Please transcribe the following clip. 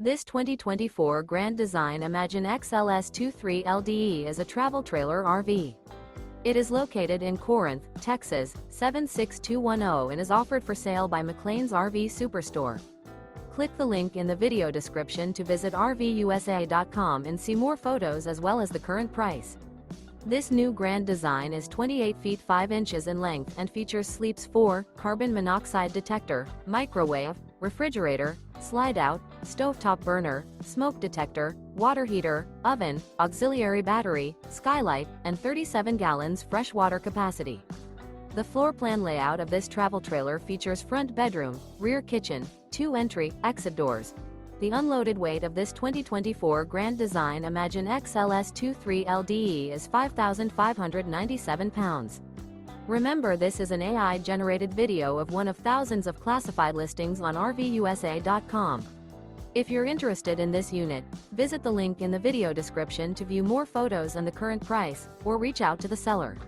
This 2024 Grand Design Imagine XLS 23 LDE is a travel trailer RV. It is located in Corinth, Texas, 76210 and is offered for sale by McClain's RV Superstore. Click the link in the video description to visit RVUSA.com and see more photos as well as the current price. This new Grand Design is 28 feet 5 inches in length and features Sleep's 4, carbon monoxide detector, microwave, refrigerator, Slideout, stovetop burner, smoke detector, water heater, oven, auxiliary battery, Skylight, and 37 gallons fresh water capacity. The floor plan layout of this travel trailer features front bedroom, rear kitchen, 2 entry, exit doors. The unloaded weight of this 2024 Grand Design Imagine XLS 23 LDE is 5,597 pounds. Remember, this is an AI-generated video of one of thousands of classified listings on RVUSA.com. If you're interested in this unit, visit the link in the video description to view more photos and the current price, or reach out to the seller.